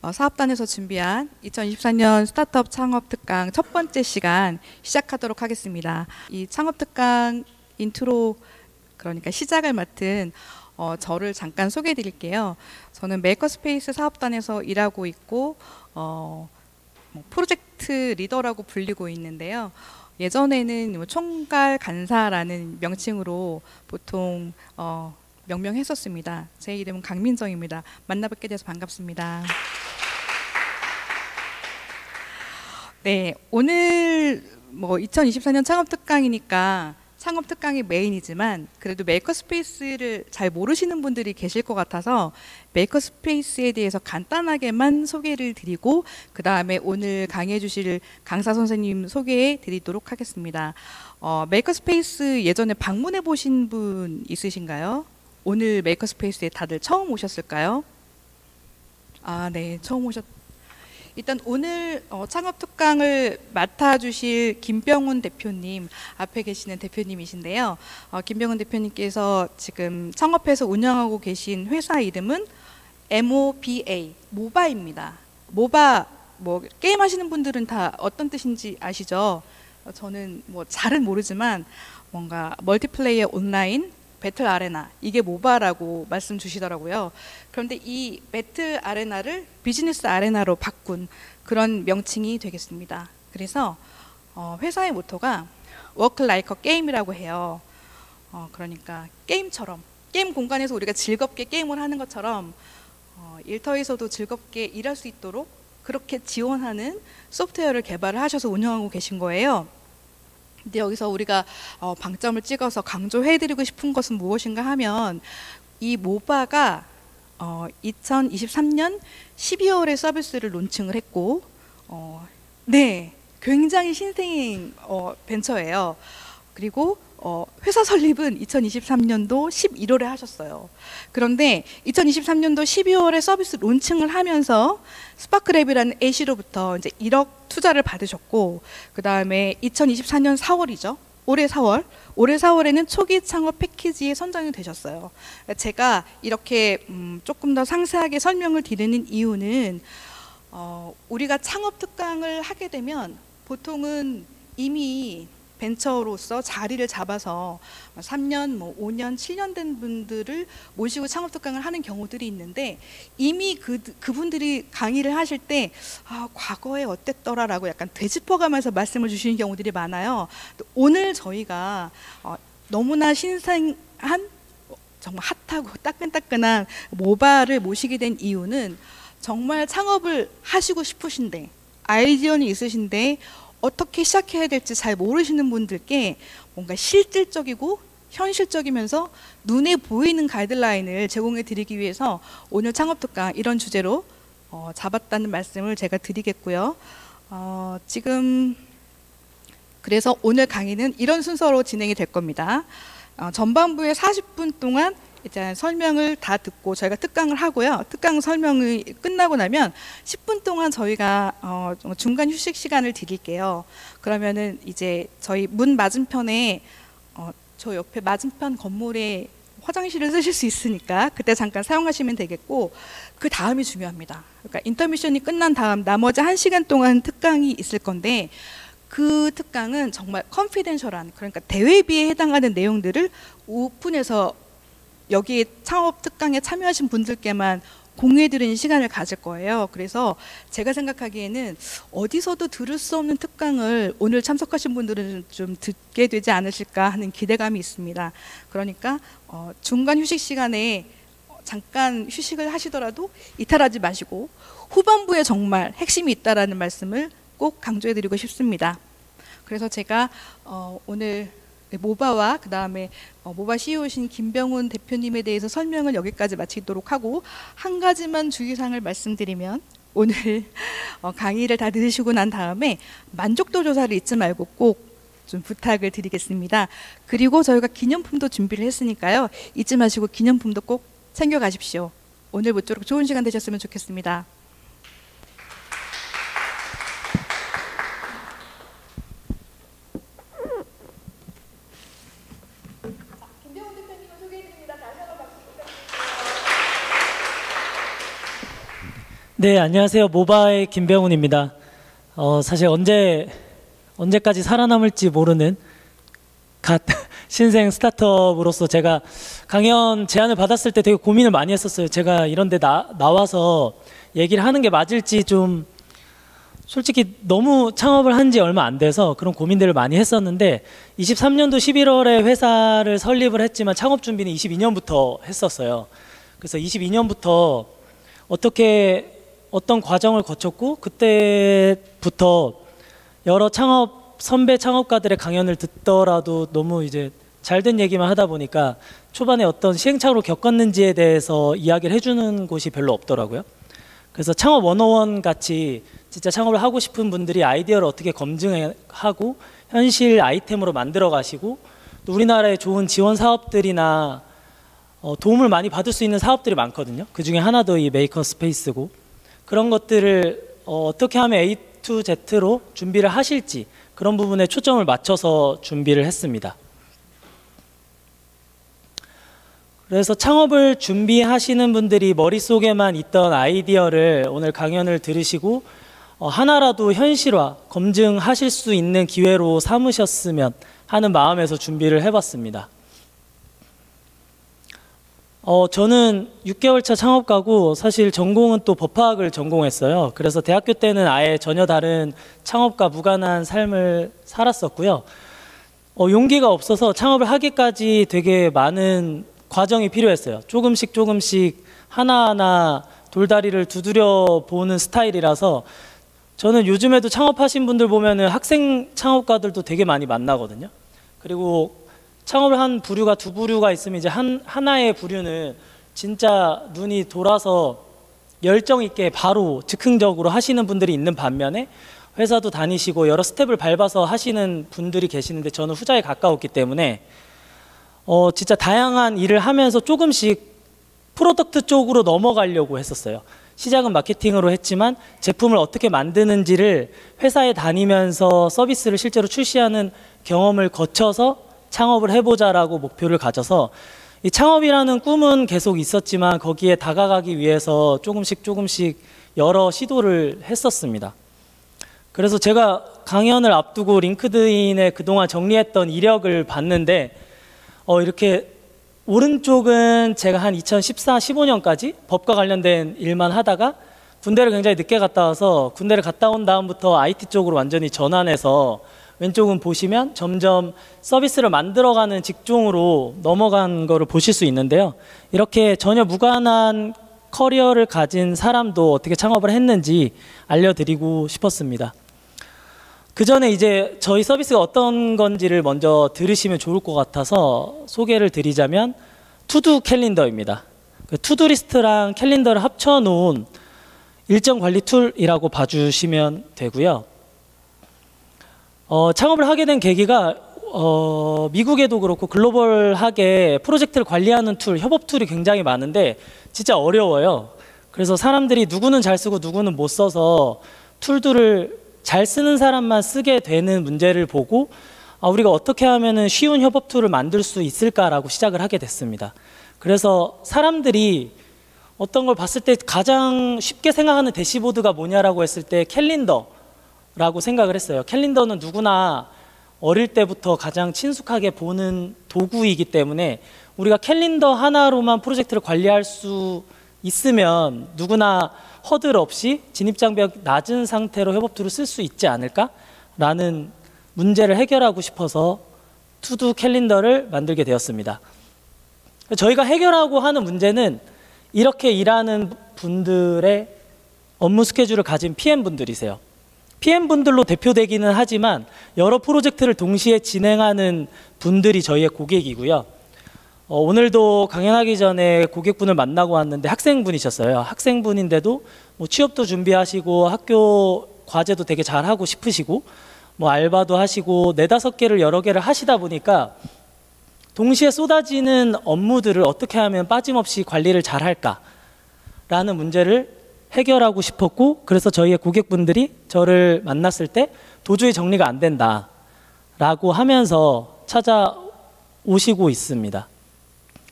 사업단에서 준비한 2024년 스타트업 창업 특강 첫 번째 시간 시작하도록 하겠습니다. 이 창업 특강 인트로, 그러니까 시작을 맡은 저를 잠깐 소개해 드릴게요. 저는 메이커스페이스 사업단에서 일하고 있고 프로젝트 리더라고 불리고 있는데요. 예전에는 총괄 간사라는 명칭으로 보통 명명했었습니다. 제 이름은 강민정입니다. 만나뵙게 돼서 반갑습니다. 네, 오늘 2024년 창업 특강이니까 창업 특강이 메인이지만 그래도 메이커스페이스를 잘 모르시는 분들이 계실 것 같아서 메이커스페이스에 대해서 간단하게만 소개를 드리고 그 다음에 오늘 강의해 주실 강사 선생님 소개해 드리도록 하겠습니다. 메이커스페이스 예전에 방문해 보신 분 있으신가요? 오늘 메이커스페이스에 다들 처음 오셨을까요? 아, 네, 처음 오셨. 일단 오늘 창업 특강을 맡아주실 김병훈 대표님, 앞에 계시는 대표님이신데요. 김병훈 대표님께서 지금 창업해서 운영하고 계신 회사 이름은 MOBA, 모바입니다. 모바, 게임 하시는 분들은 다 어떤 뜻인지 아시죠? 저는 잘은 모르지만 뭔가 멀티플레이어 온라인 배틀 아레나, 이게 모바라고 말씀 주시더라고요. 그런데 이 배틀 아레나를 비즈니스 아레나로 바꾼 그런 명칭이 되겠습니다. 그래서 회사의 모토가 Work Like a Game이라고 해요. 그러니까 게임처럼, 게임 공간에서 우리가 즐겁게 게임을 하는 것처럼 일터에서도 즐겁게 일할 수 있도록 그렇게 지원하는 소프트웨어를 개발을 하셔서 운영하고 계신 거예요. 근데 여기서 우리가 방점을 찍어서 강조해드리고 싶은 것은 무엇인가 하면 이 모바가 2023년 12월에 서비스를 론칭을 했고 네, 굉장히 신생 벤처예요. 그리고 회사 설립은 2023년도 11월에 하셨어요. 그런데 2023년도 12월에 서비스 론칭을 하면서 스파크랩이라는 A씨로부터 이제 1억 투자를 받으셨고, 그 다음에 2024년 4월이죠. 올해 4월에는 초기 창업 패키지에 선정이 되셨어요. 제가 이렇게 조금 더 상세하게 설명을 드리는 이유는 우리가 창업 특강을 하게 되면 보통은 이미 벤처로서 자리를 잡아서 3년, 5년, 7년 된 분들을 모시고 창업 특강을 하는 경우들이 있는데 이미 그분들이 강의를 하실 때 과거에 어땠더라라고 약간 되짚어가면서 말씀을 주시는 경우들이 많아요. 오늘 저희가 너무나 신생한 정말 핫하고 따끈따끈한 모바를 모시게 된 이유는 정말 창업을 하시고 싶으신데 아이디어는 있으신데 어떻게 시작해야 될지 잘 모르시는 분들께 뭔가 실질적이고 현실적이면서 눈에 보이는 가이드라인을 제공해 드리기 위해서 오늘 창업특강 이런 주제로 잡았다는 말씀을 제가 드리겠고요. 지금 그래서 오늘 강의는 이런 순서로 진행이 될 겁니다. 전반부에 40분 동안 일단 설명을 다 듣고 저희가 특강을 하고요. 특강 설명이 끝나고 나면 10분 동안 저희가 중간 휴식 시간을 드릴게요. 그러면은 이제 저희 문 맞은편에 저 옆에 맞은편 건물에 화장실을 쓰실 수 있으니까 그때 잠깐 사용하시면 되겠고, 그 다음이 중요합니다. 그러니까 인터미션이 끝난 다음 나머지 1시간 동안 특강이 있을 건데 그 특강은 정말 컨피덴셜한, 그러니까 대회비에 해당하는 내용들을 오픈해서 여기 창업 특강에 참여하신 분들께만 공유해드리는 시간을 가질 거예요. 그래서 제가 생각하기에는 어디서도 들을 수 없는 특강을 오늘 참석하신 분들은 좀 듣게 되지 않으실까 하는 기대감이 있습니다. 그러니까 중간 휴식 시간에 잠깐 휴식을 하시더라도 이탈하지 마시고 후반부에 정말 핵심이 있다라는 말씀을 꼭 강조해드리고 싶습니다. 그래서 제가 오늘 모바와 그 다음에 모바 CEO이신 김병훈 대표님에 대해서 설명을 여기까지 마치도록 하고, 한 가지만 주의사항을 말씀드리면 오늘 강의를 다 들으시고 난 다음에 만족도 조사를 잊지 말고 꼭 좀 부탁을 드리겠습니다. 그리고 저희가 기념품도 준비를 했으니까요. 잊지 마시고 기념품도 꼭 챙겨가십시오. 오늘 모쪼록 좋은 시간 되셨으면 좋겠습니다. 네, 안녕하세요. 모바의 김병훈입니다. 사실 언제까지 살아남을지 모르는 갓 신생 스타트업으로서 제가 강연 제안을 받았을 때 되게 고민을 많이 했었어요. 제가 이런 데 나와서 얘기를 하는 게 맞을지 좀 솔직히 너무 창업을 한 지 얼마 안 돼서 그런 고민들을 많이 했었는데 23년도 11월에 회사를 설립을 했지만 창업 준비는 22년부터 했었어요. 그래서 22년부터 어떤 과정을 거쳤고 그때부터 여러 선배 창업가들의 강연을 듣더라도 너무 이제 잘된 얘기만 하다 보니까 초반에 어떤 시행착오를 겪었는지에 대해서 이야기를 해주는 곳이 별로 없더라고요. 그래서 창업 101 같이 진짜 창업을 하고 싶은 분들이 아이디어를 어떻게 검증하고 현실 아이템으로 만들어 가시고 또 우리나라에 좋은 지원 사업들이나 도움을 많이 받을 수 있는 사업들이 많거든요. 그 중에 하나도 이 메이커 스페이스고 그런 것들을 어떻게 하면 A to Z로 준비를 하실지 그런 부분에 초점을 맞춰서 준비를 했습니다. 그래서 창업을 준비하시는 분들이 머릿속에만 있던 아이디어를 오늘 강연을 들으시고 하나라도 현실화, 검증하실 수 있는 기회로 삼으셨으면 하는 마음에서 준비를 해봤습니다. 저는 6개월 차 창업가고 사실 전공은 또 법학을 전공했어요. 그래서 대학교 때는 아예 전혀 다른 창업과 무관한 삶을 살았었고요. 용기가 없어서 창업을 하기까지 되게 많은 과정이 필요했어요. 조금씩 하나하나 돌다리를 두드려 보는 스타일이라서 저는 요즘에도 창업하신 분들 보면은 학생 창업가들도 되게 많이 만나거든요. 그리고 창업을 한 부류가 두 부류가 있으면 이제 하나의 부류는 진짜 눈이 돌아서 열정 있게 바로 즉흥적으로 하시는 분들이 있는 반면에 회사도 다니시고 여러 스텝을 밟아서 하시는 분들이 계시는데 저는 후자에 가까웠기 때문에 진짜 다양한 일을 하면서 조금씩 프로덕트 쪽으로 넘어가려고 했었어요. 시작은 마케팅으로 했지만 제품을 어떻게 만드는지를 회사에 다니면서 서비스를 실제로 출시하는 경험을 거쳐서 창업을 해보자라고 목표를 가져서 이 창업이라는 꿈은 계속 있었지만 거기에 다가가기 위해서 조금씩 여러 시도를 했었습니다. 그래서 제가 강연을 앞두고 링크드인에 그동안 정리했던 이력을 봤는데 이렇게 오른쪽은 제가 한 2014, 15년까지 법과 관련된 일만 하다가 군대를 굉장히 늦게 갔다 와서 군대를 갔다 온 다음부터 IT 쪽으로 완전히 전환해서 왼쪽은 보시면 점점 서비스를 만들어가는 직종으로 넘어간 거를 보실 수 있는데요. 이렇게 전혀 무관한 커리어를 가진 사람도 어떻게 창업을 했는지 알려드리고 싶었습니다. 그 전에 이제 저희 서비스가 어떤 건지를 먼저 들으시면 좋을 것 같아서 소개를 드리자면 투두 캘린더입니다. 그 투두 리스트랑 캘린더를 합쳐놓은 일정 관리 툴이라고 봐주시면 되고요. 창업을 하게 된 계기가 미국에도 그렇고 글로벌하게 프로젝트를 관리하는 툴, 협업 툴이 굉장히 많은데 진짜 어려워요. 그래서 사람들이 누구는 잘 쓰고 누구는 못 써서 툴들을 잘 쓰는 사람만 쓰게 되는 문제를 보고 우리가 어떻게 하면 쉬운 협업 툴을 만들 수 있을까라고 시작을 하게 됐습니다. 그래서 사람들이 어떤 걸 봤을 때 가장 쉽게 생각하는 대시보드가 뭐냐라고 했을 때 캘린더라고 생각을 했어요. 캘린더는 누구나 어릴 때부터 가장 친숙하게 보는 도구이기 때문에 우리가 캘린더 하나로만 프로젝트를 관리할 수 있으면 누구나 허들 없이 진입장벽 낮은 상태로 협업 툴을 쓸 수 있지 않을까라는 문제를 해결하고 싶어서 투두 캘린더를 만들게 되었습니다. 저희가 해결하고 하는 문제는 이렇게 일하는 분들의 업무 스케줄을 가진 PM분들이세요. PM분들로 대표되기는 하지만 여러 프로젝트를 동시에 진행하는 분들이 저희의 고객이고요. 오늘도 강연하기 전에 고객분을 만나고 왔는데 학생분이셨어요. 학생분인데도 뭐 취업도 준비하시고 학교 과제도 되게 잘하고 싶으시고 뭐 알바도 하시고 4, 5개를 여러 개를 하시다 보니까 동시에 쏟아지는 업무들을 어떻게 하면 빠짐없이 관리를 잘 할까라는 문제를 해결하고 싶었고 그래서 저희의 고객분들이 저를 만났을 때 도저히 정리가 안 된다라고 하면서 찾아오시고 있습니다.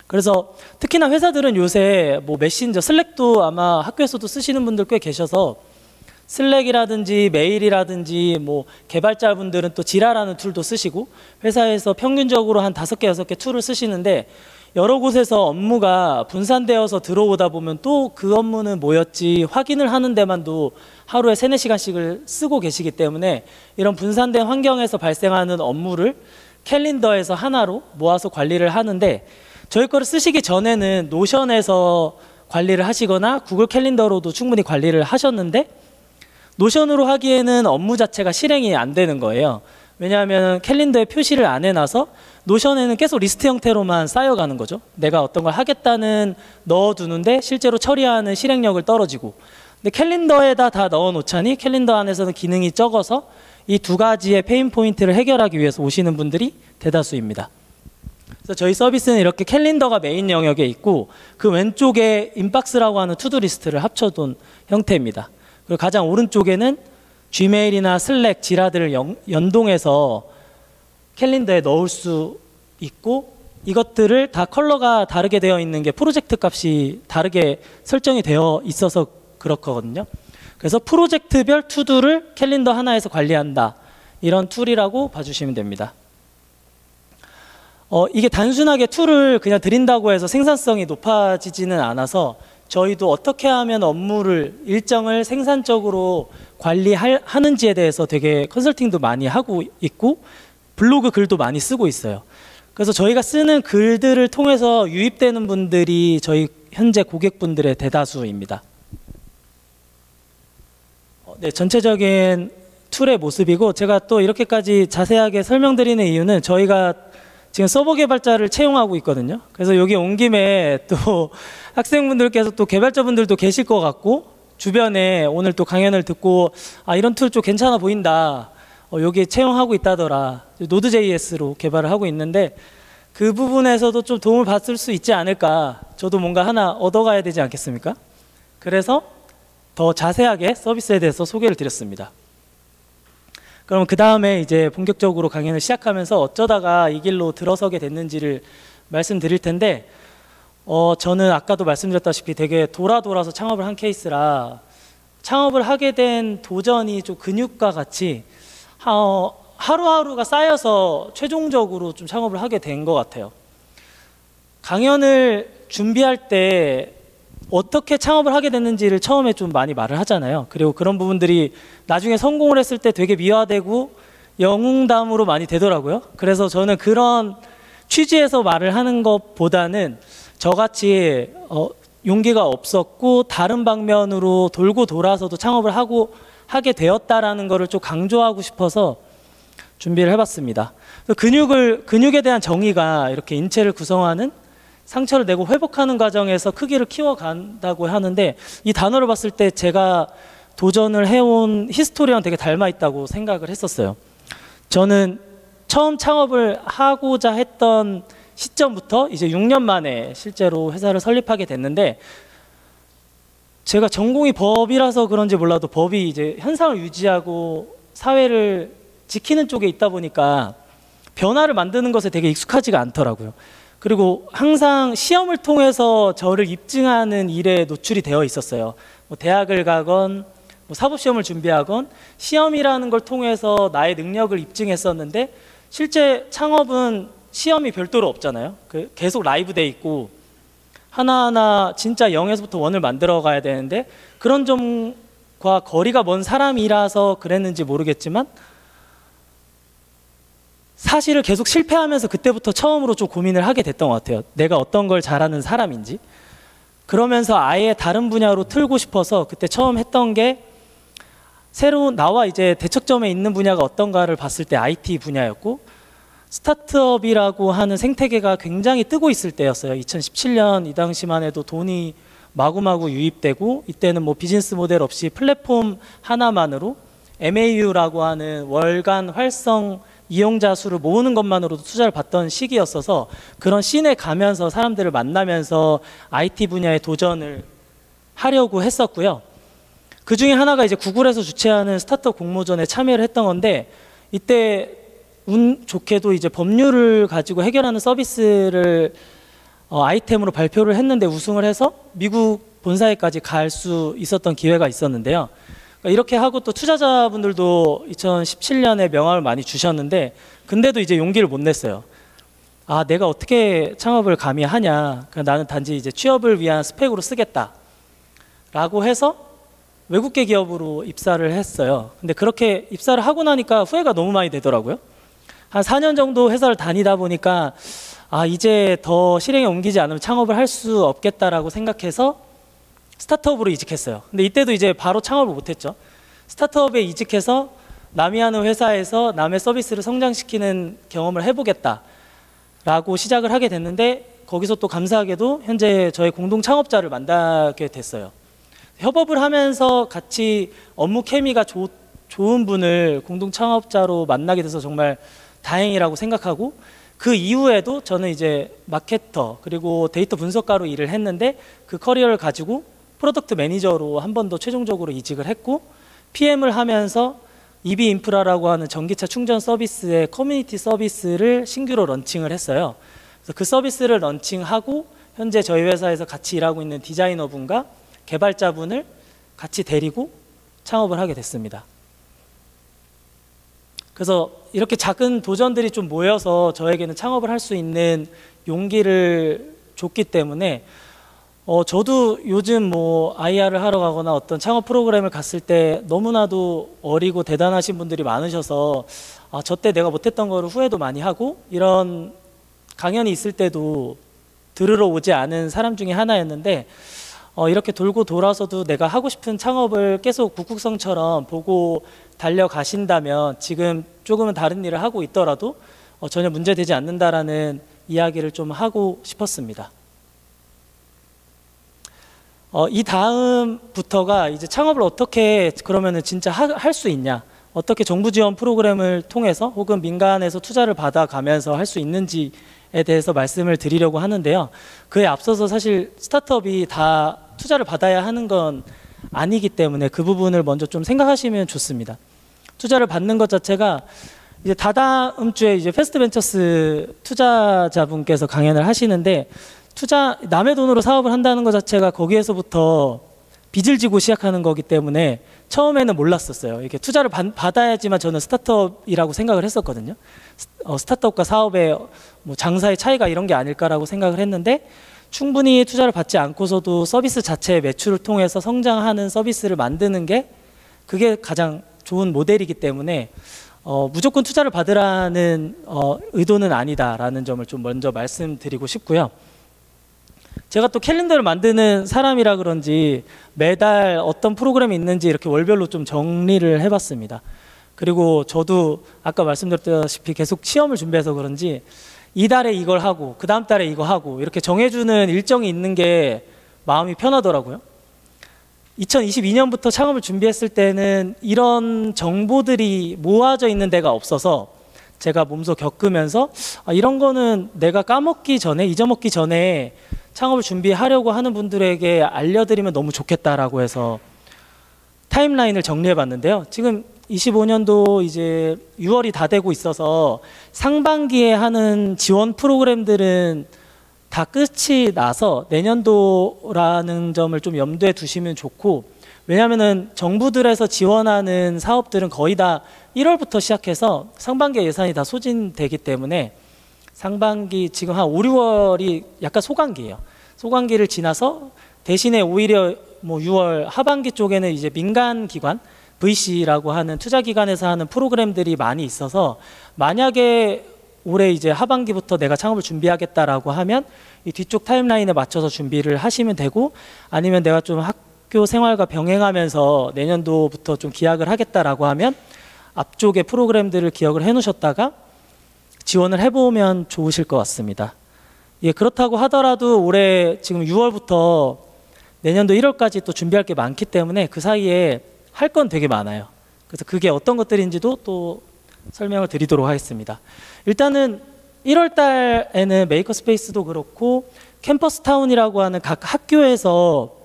그래서 특히나 회사들은 요새 뭐 메신저, 슬랙도 아마 학교에서도 쓰시는 분들 꽤 계셔서 슬랙이라든지 메일이라든지 뭐 개발자분들은 또 지라라는 툴도 쓰시고 회사에서 평균적으로 한 5개, 6개 툴을 쓰시는데 여러 곳에서 업무가 분산되어서 들어오다 보면 또 그 업무는 뭐였지 확인을 하는 데만도 하루에 3, 4시간씩을 쓰고 계시기 때문에 이런 분산된 환경에서 발생하는 업무를 캘린더에서 하나로 모아서 관리를 하는데 저희 거를 쓰시기 전에는 노션에서 관리를 하시거나 구글 캘린더로도 충분히 관리를 하셨는데 노션으로 하기에는 업무 자체가 실행이 안 되는 거예요. 왜냐하면 캘린더에 표시를 안 해놔서 노션에는 계속 리스트 형태로만 쌓여가는 거죠. 내가 어떤 걸 하겠다는 넣어두는데 실제로 처리하는 실행력을 떨어지고 근데 캘린더에다 다 넣어놓자니 캘린더 안에서는 기능이 적어서 이 두 가지의 페인 포인트를 해결하기 위해서 오시는 분들이 대다수입니다. 그래서 저희 서비스는 이렇게 캘린더가 메인 영역에 있고 그 왼쪽에 인박스라고 하는 투두 리스트를 합쳐둔 형태입니다. 그리고 가장 오른쪽에는 지메일이나 슬랙, 지라들을 연동해서 캘린더에 넣을 수 있고 이것들을 다 컬러가 다르게 되어 있는 게 프로젝트 값이 다르게 설정이 되어 있어서 그렇거든요. 그래서 프로젝트별 투두를 캘린더 하나에서 관리한다. 이런 툴이라고 봐주시면 됩니다. 이게 단순하게 툴을 그냥 드린다고 해서 생산성이 높아지지는 않아서 저희도 어떻게 하면 업무를 일정을 생산적으로 관리하는지에 대해서 되게 컨설팅도 많이 하고 있고 블로그 글도 많이 쓰고 있어요. 그래서 저희가 쓰는 글들을 통해서 유입되는 분들이 저희 현재 고객분들의 대다수입니다. 네, 전체적인 툴의 모습이고 제가 또 이렇게까지 자세하게 설명드리는 이유는 저희가 지금 서버 개발자를 채용하고 있거든요. 그래서 여기 온 김에 또 학생분들께서 또 개발자분들도 계실 것 같고 주변에 오늘 또 강연을 듣고 아 이런 툴 좀 괜찮아 보인다. 여기 채용하고 있다더라. 노드.js로 개발을 하고 있는데 그 부분에서도 좀 도움을 받을 수 있지 않을까. 저도 뭔가 하나 얻어가야 되지 않겠습니까? 그래서 더 자세하게 서비스에 대해서 소개를 드렸습니다. 그럼 그 다음에 이제 본격적으로 강연을 시작하면서 어쩌다가 이 길로 들어서게 됐는지를 말씀드릴 텐데 저는 아까도 말씀드렸다시피 되게 돌아서 창업을 한 케이스라 창업을 하게 된 도전이 좀 근육과 같이 하루하루가 쌓여서 최종적으로 좀 창업을 하게 된 것 같아요. 강연을 준비할 때 어떻게 창업을 하게 됐는지를 처음에 좀 많이 말을 하잖아요. 그리고 그런 부분들이 나중에 성공을 했을 때 되게 미화되고 영웅담으로 많이 되더라고요. 그래서 저는 그런 취지에서 말을 하는 것보다는 저같이 용기가 없었고 다른 방면으로 돌고 돌아서도 창업을 하게 되었다라는 거를 좀 강조하고 싶어서 준비를 해봤습니다. 근육에 대한 정의가 이렇게 인체를 구성하는 상처를 내고 회복하는 과정에서 크기를 키워간다고 하는데 이 단어를 봤을 때 제가 도전을 해온 히스토리랑 되게 닮아 있다고 생각을 했었어요. 저는 처음 창업을 하고자 했던 시점부터 이제 6년 만에 실제로 회사를 설립하게 됐는데 제가 전공이 법이라서 그런지 몰라도 법이 이제 현상을 유지하고 사회를 지키는 쪽에 있다 보니까 변화를 만드는 것에 되게 익숙하지가 않더라고요. 그리고 항상 시험을 통해서 저를 입증하는 일에 노출이 되어 있었어요. 뭐 대학을 가건 뭐 사법시험을 준비하건 시험이라는 걸 통해서 나의 능력을 입증했었는데 실제 창업은 시험이 별도로 없잖아요. 계속 라이브 돼 있고 하나하나 진짜 0에서부터 1을 만들어 가야 되는데 그런 점과 거리가 먼 사람이라서 그랬는지 모르겠지만 사실을 계속 실패하면서 그때부터 처음으로 좀 고민을 하게 됐던 것 같아요. 내가 어떤 걸 잘하는 사람인지. 그러면서 아예 다른 분야로 틀고 싶어서 그때 처음 했던 게 새로운 나와 이제 대척점에 있는 분야가 어떤가를 봤을 때 IT 분야였고 스타트업이라고 하는 생태계가 굉장히 뜨고 있을 때였어요. 2017년 이 당시만 해도 돈이 마구마구 유입되고 이때는 뭐 비즈니스 모델 없이 플랫폼 하나만으로 MAU라고 하는 월간 활성 이용자 수를 모으는 것만으로도 투자를 받던 시기였어서 그런 씬에 가면서 사람들을 만나면서 IT 분야에 도전을 하려고 했었고요. 그 중에 하나가 이제 구글에서 주최하는 스타트업 공모전에 참여를 했던 건데 이때 운 좋게도 이제 법률을 가지고 해결하는 서비스를 아이템으로 발표를 했는데 우승을 해서 미국 본사에까지 갈 수 있었던 기회가 있었는데요. 그러니까 이렇게 하고 또 투자자분들도 2017년에 명함을 많이 주셨는데 근데도 이제 용기를 못 냈어요. 아, 내가 어떻게 창업을 감히 하냐. 그러니까 나는 단지 이제 취업을 위한 스펙으로 쓰겠다. 라고 해서 외국계 기업으로 입사를 했어요. 근데 그렇게 입사를 하고 나니까 후회가 너무 많이 되더라고요. 한 4년 정도 회사를 다니다 보니까 아, 이제 더 실행에 옮기지 않으면 창업을 할 수 없겠다라고 생각해서 스타트업으로 이직했어요. 근데 이때도 이제 바로 창업을 못했죠. 스타트업에 이직해서 남이 하는 회사에서 남의 서비스를 성장시키는 경험을 해보겠다라고 시작을 하게 됐는데 거기서 또 감사하게도 현재 저의 공동 창업자를 만나게 됐어요. 협업을 하면서 같이 업무 케미가 좋은 분을 공동 창업자로 만나게 돼서 정말 다행이라고 생각하고 그 이후에도 저는 이제 마케터 그리고 데이터 분석가로 일을 했는데 그 커리어를 가지고 프로덕트 매니저로 한 번 더 최종적으로 이직을 했고 PM을 하면서 EV 인프라라고 하는 전기차 충전 서비스의 커뮤니티 서비스를 신규로 런칭을 했어요. 그래서 그 서비스를 런칭하고 현재 저희 회사에서 같이 일하고 있는 디자이너분과 개발자분을 같이 데리고 창업을 하게 됐습니다. 그래서 이렇게 작은 도전들이 좀 모여서 저에게는 창업을 할 수 있는 용기를 줬기 때문에 저도 요즘 뭐 IR을 하러 가거나 어떤 창업 프로그램을 갔을 때 너무나도 어리고 대단하신 분들이 많으셔서 아, 저 때 내가 못했던 거를 후회도 많이 하고 이런 강연이 있을 때도 들으러 오지 않은 사람 중에 하나였는데 이렇게 돌고 돌아서도 내가 하고 싶은 창업을 계속 국국성처럼 보고 달려가신다면 지금 조금은 다른 일을 하고 있더라도 전혀 문제되지 않는다라는 이야기를 좀 하고 싶었습니다. 이 다음부터가 이제 창업을 어떻게 그러면은 진짜 할 수 있냐, 어떻게 정부 지원 프로그램을 통해서 혹은 민간에서 투자를 받아가면서 할 수 있는지에 대해서 말씀을 드리려고 하는데요. 그에 앞서서 사실 스타트업이 다 투자를 받아야 하는 건 아니기 때문에 그 부분을 먼저 좀 생각하시면 좋습니다. 투자를 받는 것 자체가 이제 다다음 주에 이제 패스트벤처스 투자자분께서 강연을 하시는데 남의 돈으로 사업을 한다는 것 자체가 거기에서부터 빚을 지고 시작하는 거기 때문에 처음에는 몰랐었어요. 이렇게 투자를 받아야지만 저는 스타트업이라고 생각을 했었거든요. 스타트업과 사업의 뭐 장사의 차이가 이런 게 아닐까라고 생각을 했는데 충분히 투자를 받지 않고서도 서비스 자체의 매출을 통해서 성장하는 서비스를 만드는 게 그게 가장 좋은 모델이기 때문에 무조건 투자를 받으라는 의도는 아니다라는 점을 좀 먼저 말씀드리고 싶고요. 제가 또 캘린더를 만드는 사람이라 그런지 매달 어떤 프로그램이 있는지 이렇게 월별로 좀 정리를 해봤습니다. 그리고 저도 아까 말씀드렸다시피 계속 시험을 준비해서 그런지 이달에 이걸 하고 그 다음 달에 이거 하고 이렇게 정해주는 일정이 있는 게 마음이 편하더라고요. 2022년부터 창업을 준비했을 때는 이런 정보들이 모아져 있는 데가 없어서 제가 몸소 겪으면서 이런 거는 내가 까먹기 전에 잊어먹기 전에 창업을 준비하려고 하는 분들에게 알려드리면 너무 좋겠다라고 해서 타임라인을 정리해 봤는데요. 지금 25년도 이제 6월이 다 되고 있어서 상반기에 하는 지원 프로그램들은 다 끝이 나서 내년도라는 점을 좀 염두에 두시면 좋고, 왜냐하면은 정부들에서 지원하는 사업들은 거의 다 1월부터 시작해서 상반기에 예산이 다 소진되기 때문에 상반기 지금 한 5, 6월이 약간 소강기예요. 소강기를 지나서 대신에 오히려 뭐 6월 하반기 쪽에는 이제 민간 기관 VC라고 하는 투자 기관에서 하는 프로그램들이 많이 있어서 만약에 올해 이제 하반기부터 내가 창업을 준비하겠다라고 하면 이 뒤쪽 타임라인에 맞춰서 준비를 하시면 되고, 아니면 내가 좀 학교 생활과 병행하면서 내년도부터 좀 기약을 하겠다라고 하면 앞쪽의 프로그램들을 기억을 해 놓으셨다가 지원을 해보면 좋으실 것 같습니다. 예, 그렇다고 하더라도 올해 지금 6월부터 내년도 1월까지 또 준비할 게 많기 때문에 그 사이에 할 건 되게 많아요. 그래서 그게 어떤 것들인지도 또 설명을 드리도록 하겠습니다. 일단은 1월 달에는 메이커스페이스도 그렇고 캠퍼스타운이라고 하는 각 학교에서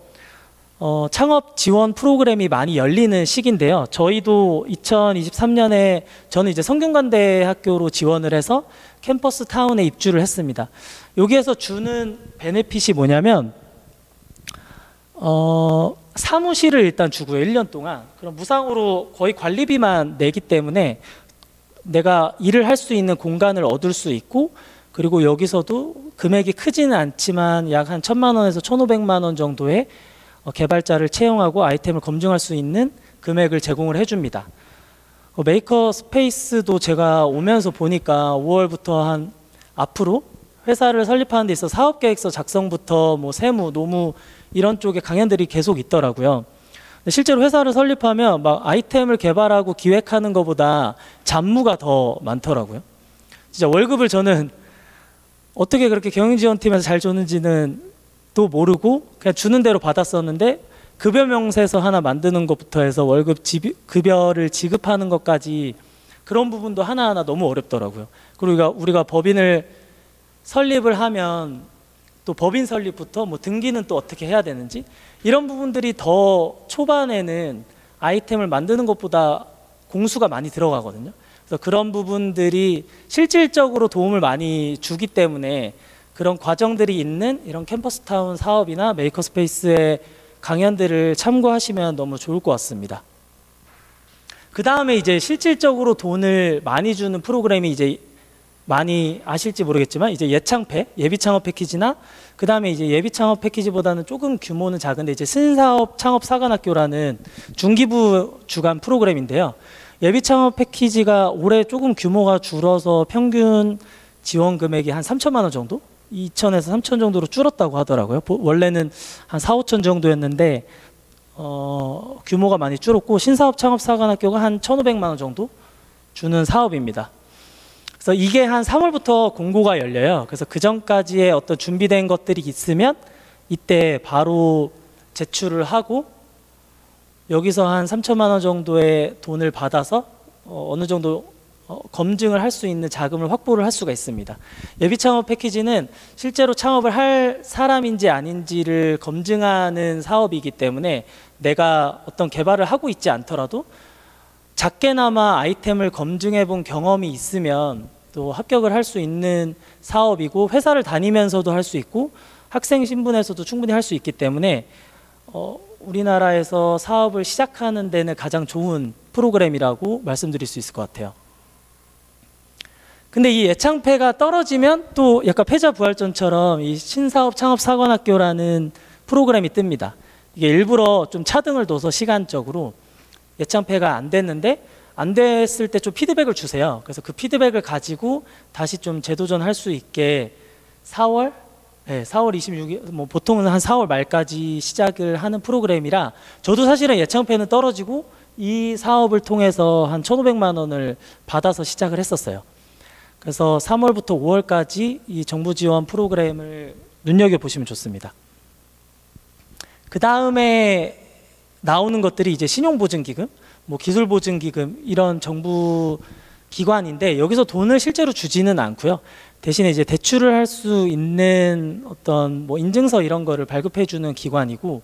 창업 지원 프로그램이 많이 열리는 시기인데요. 저희도 2023년에 저는 이제 성균관대학교로 지원을 해서 캠퍼스 타운에 입주를 했습니다. 여기에서 주는 베네핏이 뭐냐면 사무실을 일단 주고요. 1년 동안. 그럼 무상으로 거의 관리비만 내기 때문에 내가 일을 할 수 있는 공간을 얻을 수 있고, 그리고 여기서도 금액이 크지는 않지만 약 한 1,000만 원에서 1,500만 원 정도의 개발자를 채용하고 아이템을 검증할 수 있는 금액을 제공을 해줍니다. 메이커 스페이스도 제가 오면서 보니까 5월부터 한 앞으로 회사를 설립하는 데 있어 사업계획서 작성부터 뭐 세무, 노무 이런 쪽에 강연들이 계속 있더라고요. 근데 실제로 회사를 설립하면 막 아이템을 개발하고 기획하는 것보다 잡무가 더 많더라고요. 진짜 월급을 저는 어떻게 그렇게 경영지원팀에서 잘 줬는지는 또 모르고 그냥 주는 대로 받았었는데, 급여 명세서 하나 만드는 것부터 해서 급여를 지급하는 것까지 그런 부분도 하나하나 너무 어렵더라고요. 그리고 우리가 법인을 설립을 하면 또 법인 설립부터 뭐 등기는 또 어떻게 해야 되는지, 이런 부분들이 더 초반에는 아이템을 만드는 것보다 공수가 많이 들어가거든요. 그래서 그런 부분들이 실질적으로 도움을 많이 주기 때문에 그런 과정들이 있는 이런 캠퍼스타운 사업이나 메이커스페이스의 강연들을 참고하시면 너무 좋을 것 같습니다. 그 다음에 이제 실질적으로 돈을 많이 주는 프로그램이 이제 많이 아실지 모르겠지만 이제 예창패, 예비창업 패키지나, 그 다음에 이제 예비창업 패키지보다는 조금 규모는 작은데 이제 신사업 창업사관학교라는 중기부 주관 프로그램인데요. 예비창업 패키지가 올해 조금 규모가 줄어서 평균 지원 금액이 한 3천만 원 정도? 2천에서 3천 정도로 줄었다고 하더라고요. 원래는 한 4, 5천 정도였는데 규모가 많이 줄었고, 신사업 창업사관학교가 한 1,500만 원 정도 주는 사업입니다. 그래서 이게 한 3월부터 공고가 열려요. 그래서 그 전까지의 어떤 준비된 것들이 있으면 이때 바로 제출을 하고, 여기서 한 3천만 원 정도의 돈을 받아서 어느 정도 검증을 할 수 있는 자금을 확보를 할 수가 있습니다. 예비창업 패키지는 실제로 창업을 할 사람인지 아닌지를 검증하는 사업이기 때문에 내가 어떤 개발을 하고 있지 않더라도 작게나마 아이템을 검증해 본 경험이 있으면 또 합격을 할 수 있는 사업이고, 회사를 다니면서도 할 수 있고 학생 신분에서도 충분히 할 수 있기 때문에 우리나라에서 사업을 시작하는 데는 가장 좋은 프로그램이라고 말씀드릴 수 있을 것 같아요. 근데 이 예창패가 떨어지면 또 약간 패자부활전처럼 이 신사업 창업사관학교라는 프로그램이 뜹니다. 이게 일부러 좀 차등을 둬서 시간적으로 예창패가 안 됐는데, 안 됐을 때 좀 피드백을 주세요. 그래서 그 피드백을 가지고 다시 좀 재도전할 수 있게 4월 26일, 뭐 보통은 한 4월 말까지 시작을 하는 프로그램이라, 저도 사실은 예창패는 떨어지고 이 사업을 통해서 한 1,500만 원을 받아서 시작을 했었어요. 그래서 3월부터 5월까지 이 정부 지원 프로그램을 눈여겨보시면 좋습니다. 그 다음에 나오는 것들이 이제 신용보증기금, 뭐 기술보증기금, 이런 정부 기관인데 여기서 돈을 실제로 주지는 않고요. 대신에 이제 대출을 할 수 있는 어떤 뭐 인증서 이런 거를 발급해주는 기관이고,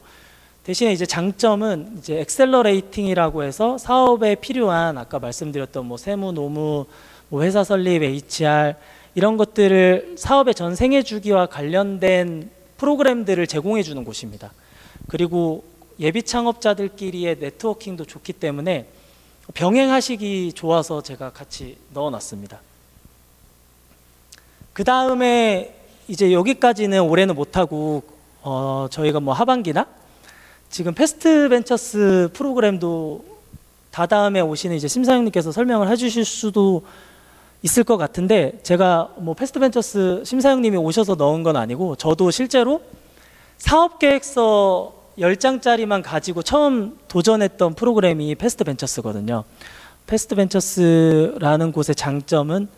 대신에 이제 장점은 이제 엑셀러레이팅이라고 해서 사업에 필요한 아까 말씀드렸던 뭐 세무, 노무, 뭐 회사 설립, HR 이런 것들을 사업의 전 생애 주기와 관련된 프로그램들을 제공해 주는 곳입니다. 그리고 예비 창업자들끼리의 네트워킹도 좋기 때문에 병행하시기 좋아서 제가 같이 넣어놨습니다. 그 다음에 이제 여기까지는 올해는 못하고 저희가 뭐 하반기나 지금 패스트 벤처스 프로그램도 다다음에 오시는 이제 심사위원님께서 설명을 해주실 수도 있을 것 같은데, 제가 뭐 패스트 벤처스 심사위원님이 오셔서 넣은 건 아니고 저도 실제로 사업계획서 10장짜리만 가지고 처음 도전했던 프로그램이 패스트 벤처스거든요. 패스트 벤처스라는 곳의 장점은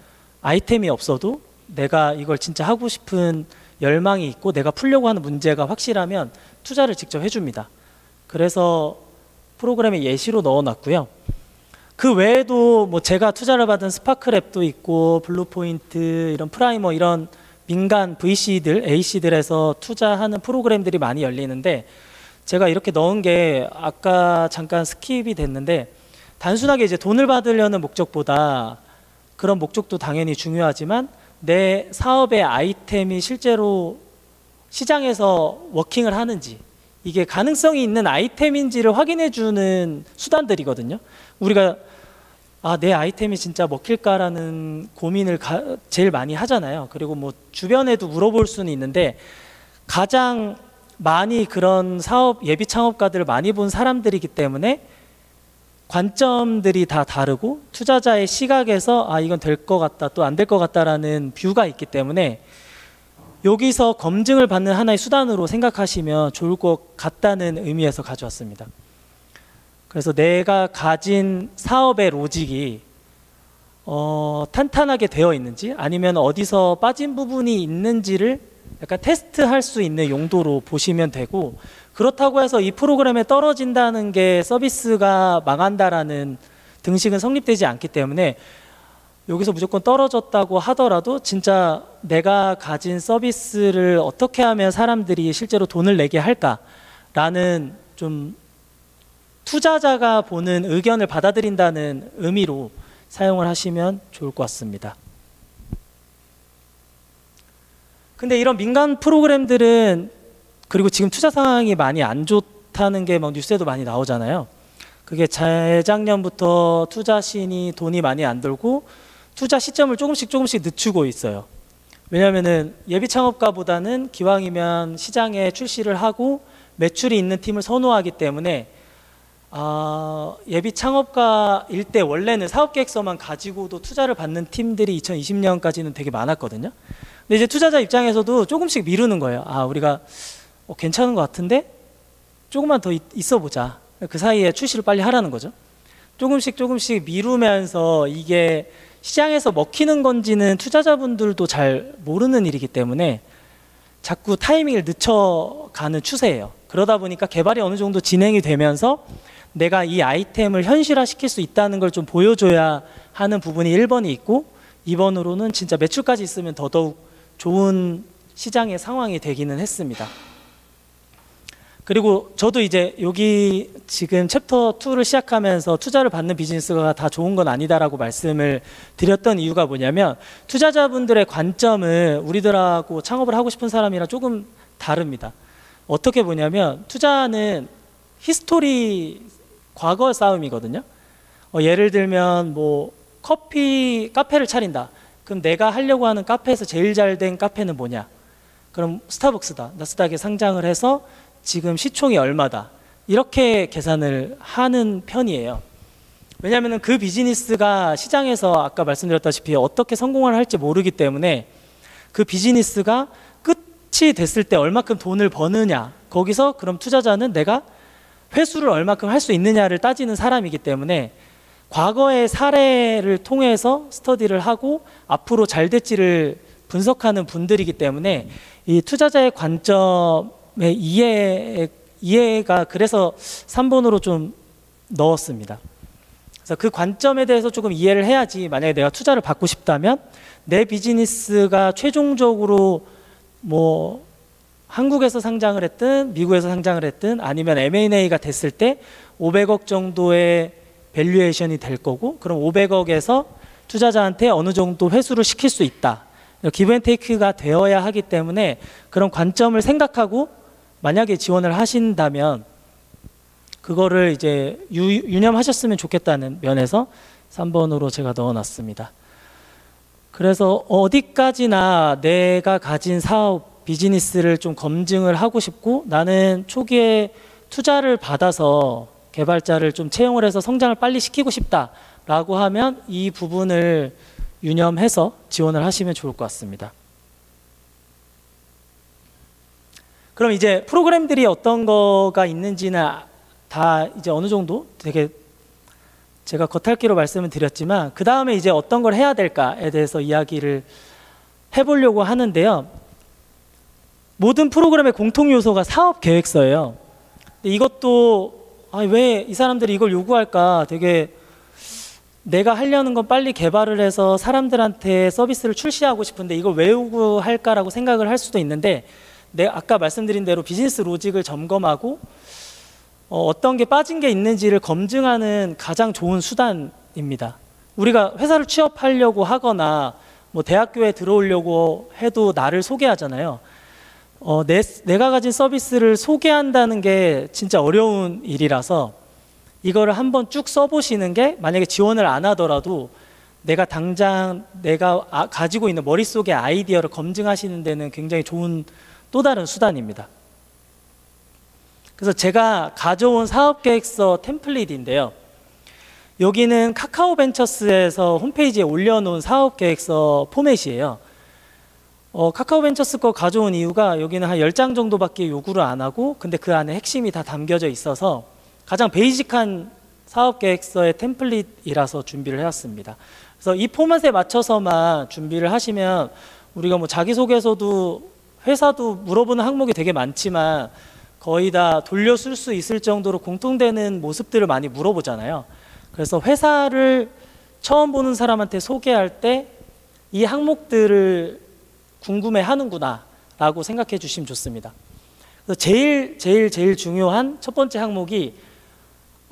아이템이 없어도 내가 이걸 진짜 하고 싶은 열망이 있고 내가 풀려고 하는 문제가 확실하면 투자를 직접 해줍니다. 그래서 프로그램에 예시로 넣어놨고요. 그 외에도 뭐 제가 투자를 받은 스파크랩도 있고 블루포인트, 이런 프라이머, 이런 민간 VC들, AC들에서 투자하는 프로그램들이 많이 열리는데, 제가 이렇게 넣은 게 아까 잠깐 스킵이 됐는데, 단순하게 이제 돈을 받으려는 목적보다, 그런 목적도 당연히 중요하지만 내 사업의 아이템이 실제로 시장에서 워킹을 하는지, 이게 가능성이 있는 아이템인지를 확인해 주는 수단들이거든요. 우리가 내 아이템이 진짜 먹힐까라는 고민을 제일 많이 하잖아요. 그리고 뭐 주변에도 물어볼 수는 있는데, 가장 많이 그런 사업 예비 창업가들을 많이 본 사람들이기 때문에 관점들이 다 다르고, 투자자의 시각에서 이건 될 것 같다, 또 안 될 것 같다라는 뷰가 있기 때문에 여기서 검증을 받는 하나의 수단으로 생각하시면 좋을 것 같다는 의미에서 가져왔습니다. 그래서 내가 가진 사업의 로직이 탄탄하게 되어 있는지, 아니면 어디서 빠진 부분이 있는지를 약간 테스트할 수 있는 용도로 보시면 되고, 그렇다고 해서 이 프로그램에 떨어진다는 게 서비스가 망한다라는 등식은 성립되지 않기 때문에, 여기서 무조건 떨어졌다고 하더라도 진짜 내가 가진 서비스를 어떻게 하면 사람들이 실제로 돈을 내게 할까라는, 좀 투자자가 보는 의견을 받아들인다는 의미로 사용을 하시면 좋을 것 같습니다. 근데 이런 민간 프로그램들은, 그리고 지금 투자 상황이 많이 안 좋다는 게 막 뉴스에도 많이 나오잖아요. 그게 재작년부터 투자 시인이 돈이 많이 안 들고 투자 시점을 조금씩 늦추고 있어요. 왜냐하면은 예비 창업가보다는 기왕이면 시장에 출시를 하고 매출이 있는 팀을 선호하기 때문에, 예비 창업가일 때 원래는 사업계획서만 가지고도 투자를 받는 팀들이 2020년까지는 되게 많았거든요. 근데 이제 투자자 입장에서도 조금씩 미루는 거예요. 우리가 괜찮은 것 같은데 조금만 더 있어 보자. 그 사이에 출시를 빨리 하라는 거죠. 조금씩 미루면서 이게 시장에서 먹히는 건지는 투자자분들도 잘 모르는 일이기 때문에 자꾸 타이밍을 늦춰가는 추세예요. 그러다 보니까 개발이 어느 정도 진행이 되면서 내가 이 아이템을 현실화시킬 수 있다는 걸 좀 보여줘야 하는 부분이 1번이 있고, 2번으로는 진짜 매출까지 있으면 더더욱 좋은 시장의 상황이 되기는 했습니다. 그리고 저도 이제 여기 지금 챕터 2를 시작하면서 투자를 받는 비즈니스가 다 좋은 건 아니다라고 말씀을 드렸던 이유가 뭐냐면, 투자자분들의 관점은 우리들하고 창업을 하고 싶은 사람이랑 조금 다릅니다. 어떻게 보냐면, 투자는 히스토리, 과거 싸움이거든요. 예를 들면 뭐 카페를 차린다. 그럼 내가 하려고 하는 카페에서 제일 잘 된 카페는 뭐냐? 그럼 스타벅스다. 나스닥에 상장을 해서 지금 시총이 얼마다. 이렇게 계산을 하는 편이에요. 왜냐하면 그 비즈니스가 시장에서 아까 말씀드렸다시피 어떻게 성공을 할지 모르기 때문에, 그 비즈니스가 끝이 됐을 때 얼마큼 돈을 버느냐, 거기서 그럼 투자자는 내가 회수를 얼마큼 할 수 있느냐를 따지는 사람이기 때문에, 과거의 사례를 통해서 스터디를 하고 앞으로 잘 될지를 분석하는 분들이기 때문에, 이 투자자의 관점의 이해가 그래서 3번으로 좀 넣었습니다. 그래서 그 관점에 대해서 조금 이해를 해야지, 만약에 내가 투자를 받고 싶다면 내 비즈니스가 최종적으로 뭐 한국에서 상장을 했든 미국에서 상장을 했든 아니면 M&A가 됐을 때 500억 정도의 밸류에이션이 될 거고, 그럼 500억에서 투자자한테 어느 정도 회수를 시킬 수 있다. 기브앤테이크가 되어야 하기 때문에 그런 관점을 생각하고 만약에 지원을 하신다면 그거를 이제 유념하셨으면 좋겠다는 면에서 3번으로 제가 넣어놨습니다. 그래서 어디까지나 내가 가진 사업, 비즈니스를 좀 검증을 하고 싶고, 나는 초기에 투자를 받아서 개발자를 좀 채용을 해서 성장을 빨리 시키고 싶다라고 하면 이 부분을 유념해서 지원을 하시면 좋을 것 같습니다. 그럼 이제 프로그램들이 어떤 거가 있는지는 다 이제 어느 정도 되게 제가 겉핥기로 말씀을 드렸지만, 그 다음에 이제 어떤 걸 해야 될까에 대해서 이야기를 해보려고 하는데요. 모든 프로그램의 공통 요소가 사업 계획서예요. 이것도 왜 이 사람들이 이걸 요구할까? 되게 내가 하려는 건 빨리 개발을 해서 사람들한테 서비스를 출시하고 싶은데 이걸 왜 요구할까라고 생각을 할 수도 있는데, 아까 말씀드린 대로 비즈니스 로직을 점검하고 어떤 게 빠진 게 있는지를 검증하는 가장 좋은 수단입니다. 우리가 회사를 취업하려고 하거나 뭐 대학교에 들어오려고 해도 나를 소개하잖아요. 내가 가진 서비스를 소개한다는 게 진짜 어려운 일이라서 이거를 한번 쭉 써보시는 게, 만약에 지원을 안 하더라도 내가 당장 내가 가지고 있는 머릿속의 아이디어를 검증하시는 데는 굉장히 좋은 또 다른 수단입니다. 그래서 제가 가져온 사업계획서 템플릿인데요. 여기는 카카오벤처스에서 홈페이지에 올려놓은 사업계획서 포맷이에요. 카카오벤처스 거 가져온 이유가 여기는 한 10장 정도밖에 요구를 안 하고, 근데 그 안에 핵심이 다 담겨져 있어서 가장 베이직한 사업계획서의 템플릿이라서 준비를 해왔습니다. 그래서 이 포맷에 맞춰서만 준비를 하시면, 우리가 뭐 자기소개서도 회사도 물어보는 항목이 되게 많지만 거의 다 돌려 쓸 수 있을 정도로 공통되는 모습들을 많이 물어보잖아요. 그래서 회사를 처음 보는 사람한테 소개할 때 이 항목들을 궁금해 하는구나 라고 생각해 주시면 좋습니다. 그래서 제일 중요한 첫 번째 항목이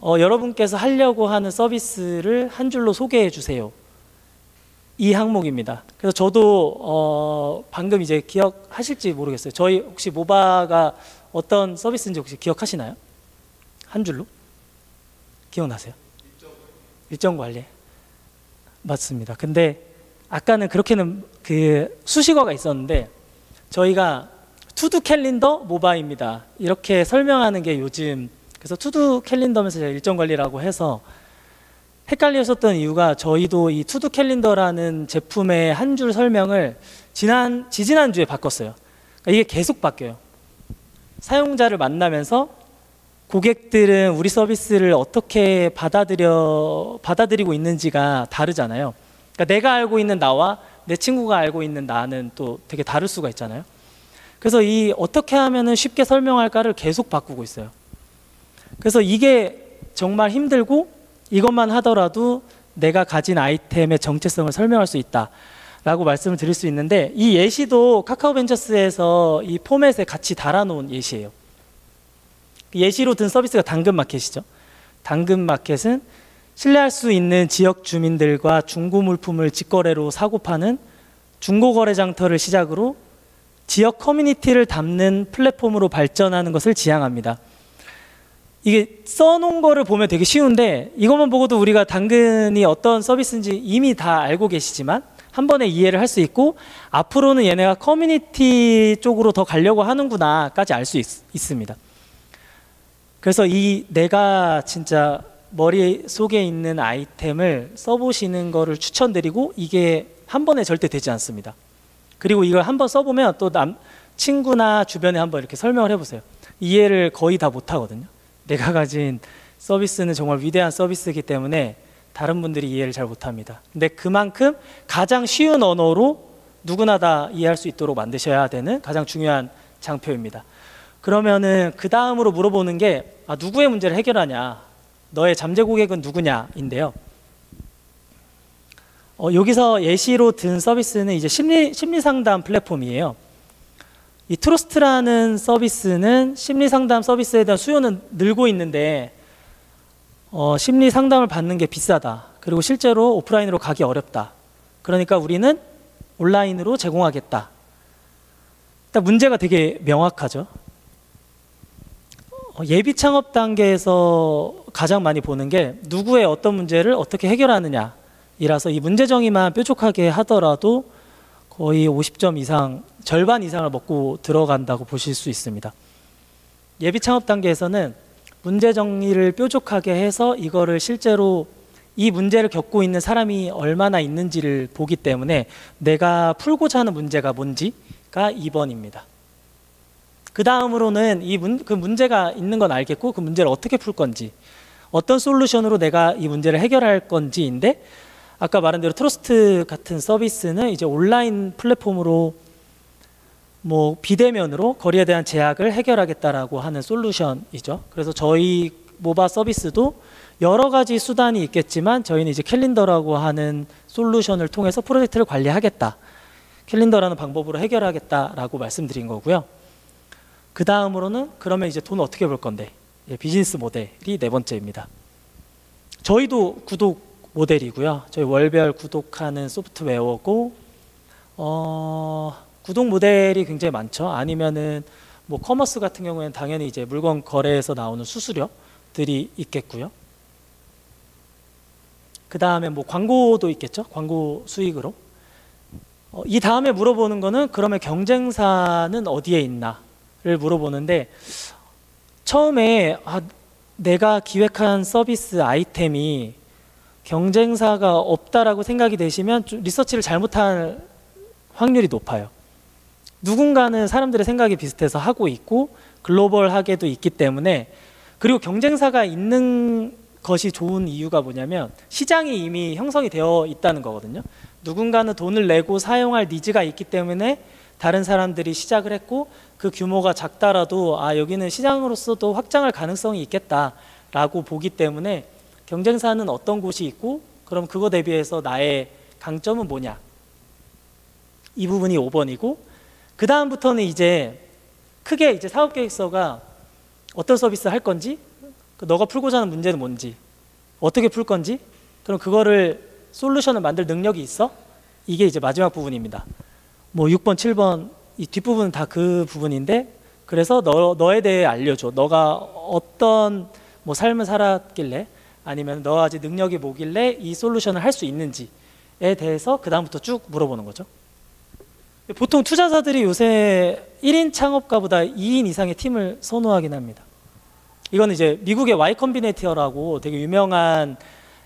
여러분께서 하려고 하는 서비스를 한 줄로 소개해 주세요. 이 항목입니다. 그래서 저도 방금 이제 기억하실지 모르겠어요. 저희 혹시 모바가 어떤 서비스인지 혹시 기억하시나요? 한 줄로? 기억나세요? 일정 관리. 맞습니다. 근데 아까는 그렇게는 그 수식어가 있었는데 저희가 투두 캘린더 모바입니다. 이렇게 설명하는 게 요즘, 그래서 투두 캘린더면서 제가 일정 관리라고 해서 헷갈리셨던 이유가, 저희도 이 투두 캘린더라는 제품의 한 줄 설명을 지지난주에 바꿨어요. 그러니까 이게 계속 바뀌어요. 사용자를 만나면서 고객들은 우리 서비스를 어떻게 받아들이고 있는지가 다르잖아요. 그러니까 내가 알고 있는 나와 내 친구가 알고 있는 나는 또 되게 다를 수가 있잖아요. 그래서 이 어떻게 하면은 쉽게 설명할까를 계속 바꾸고 있어요. 그래서 이게 정말 힘들고, 이것만 하더라도 내가 가진 아이템의 정체성을 설명할 수 있다라고 말씀을 드릴 수 있는데, 이 예시도 카카오벤처스에서 이 포맷에 같이 달아놓은 예시예요. 예시로 든 서비스가 당근마켓이죠. 당근마켓은 신뢰할 수 있는 지역 주민들과 중고 물품을 직거래로 사고 파는 중고거래 장터를 시작으로 지역 커뮤니티를 담는 플랫폼으로 발전하는 것을 지향합니다. 이게 써놓은 거를 보면 되게 쉬운데, 이것만 보고도 우리가 당근이 어떤 서비스인지 이미 다 알고 계시지만 한 번에 이해를 할 수 있고, 앞으로는 얘네가 커뮤니티 쪽으로 더 가려고 하는구나까지 알 수 있습니다. 그래서 이 내가 진짜 머릿속에 있는 아이템을 써보시는 거를 추천드리고, 이게 한 번에 절대 되지 않습니다. 그리고 이걸 한번 써보면 또 친구나 주변에 한번 이렇게 설명을 해보세요. 이해를 거의 다 못하거든요. 내가 가진 서비스는 정말 위대한 서비스이기 때문에 다른 분들이 이해를 잘 못합니다. 근데 그만큼 가장 쉬운 언어로 누구나 다 이해할 수 있도록 만드셔야 되는 가장 중요한 장표입니다. 그러면은 그 다음으로 물어보는 게, 누구의 문제를 해결하냐, 너의 잠재 고객은 누구냐인데요. 여기서 예시로 든 서비스는 이제 심리 상담 플랫폼이에요. 이 트러스트라는 서비스는 심리 상담 서비스에 대한 수요는 늘고 있는데, 심리 상담을 받는 게 비싸다. 그리고 실제로 오프라인으로 가기 어렵다. 그러니까 우리는 온라인으로 제공하겠다. 일단 문제가 되게 명확하죠. 예비 창업 단계에서 가장 많이 보는 게 누구의 어떤 문제를 어떻게 해결하느냐 이라서, 이 문제 정의만 뾰족하게 하더라도 거의 50점 이상, 절반 이상을 먹고 들어간다고 보실 수 있습니다. 예비 창업 단계에서는 문제 정의를 뾰족하게 해서 이거를 실제로 이 문제를 겪고 있는 사람이 얼마나 있는지를 보기 때문에 내가 풀고자 하는 문제가 뭔지가 2번입니다. 그 다음으로는 그 문제가 있는 건 알겠고, 그 문제를 어떻게 풀 건지, 어떤 솔루션으로 내가 이 문제를 해결할 건지인데, 아까 말한 대로 트러스트 같은 서비스는 이제 온라인 플랫폼으로 뭐 비대면으로 거리에 대한 제약을 해결하겠다라고 하는 솔루션이죠. 그래서 저희 모바 서비스도 여러 가지 수단이 있겠지만 저희는 이제 캘린더라고 하는 솔루션을 통해서 프로젝트를 관리하겠다, 캘린더라는 방법으로 해결하겠다라고 말씀드린 거고요. 그 다음으로는 그러면 이제 돈 어떻게 벌 건데, 예, 비즈니스 모델이 네 번째입니다. 저희도 구독 모델이고요. 저희 월별 구독하는 소프트웨어고 구독 모델이 굉장히 많죠. 아니면은 뭐 커머스 같은 경우에는 당연히 이제 물건 거래에서 나오는 수수료들이 있겠고요. 그 다음에 뭐 광고도 있겠죠. 광고 수익으로. 이 다음에 물어보는 거는 그러면 경쟁사는 어디에 있나를 물어보는데, 처음에 내가 기획한 서비스 아이템이 경쟁사가 없다라고 생각이 되시면 좀 리서치를 잘못할 확률이 높아요. 누군가는 사람들의 생각이 비슷해서 하고 있고 글로벌하게도 있기 때문에, 그리고 경쟁사가 있는 것이 좋은 이유가 뭐냐면 시장이 이미 형성이 되어 있다는 거거든요. 누군가는 돈을 내고 사용할 니즈가 있기 때문에 다른 사람들이 시작을 했고, 그 규모가 작더라도 여기는 시장으로서도 확장할 가능성이 있겠다라고 보기 때문에 경쟁사는 어떤 곳이 있고 그럼 그거 대비해서 나의 강점은 뭐냐, 이 부분이 5번이고, 그 다음부터는 이제 크게 이제 사업계획서가 어떤 서비스 할 건지, 너가 풀고자 하는 문제는 뭔지, 어떻게 풀 건지, 그럼 그거를 솔루션을 만들 능력이 있어? 이게 이제 마지막 부분입니다. 뭐 6번, 7번 이 뒷부분은 다 그 부분인데, 그래서 너에 대해 알려줘. 너가 어떤 뭐 삶을 살았길래, 아니면 너가 아직 능력이 뭐길래 이 솔루션을 할 수 있는지에 대해서 그 다음부터 쭉 물어보는 거죠. 보통 투자자들이 요새 1인 창업가보다 2인 이상의 팀을 선호하긴 합니다. 이건 이제 미국의 Y 컴비네이터라고 되게 유명한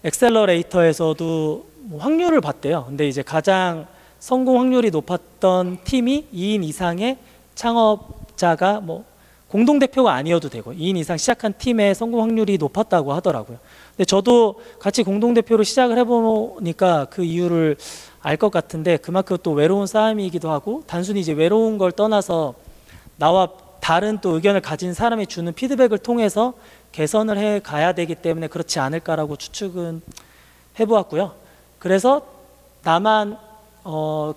엑셀러레이터에서도 뭐 확률을 봤대요. 근데 이제 가장 성공 확률이 높았던 팀이 2인 이상의 창업자가 뭐 공동대표가 아니어도 되고 2인 이상 시작한 팀의 성공 확률이 높았다고 하더라고요. 근데 저도 같이 공동대표로 시작을 해보니까 그 이유를 알 것 같은데, 그만큼 또 외로운 싸움이기도 하고, 단순히 이제 외로운 걸 떠나서 나와 다른 또 의견을 가진 사람이 주는 피드백을 통해서 개선을 해 가야 되기 때문에 그렇지 않을까라고 추측은 해보았고요. 그래서 다만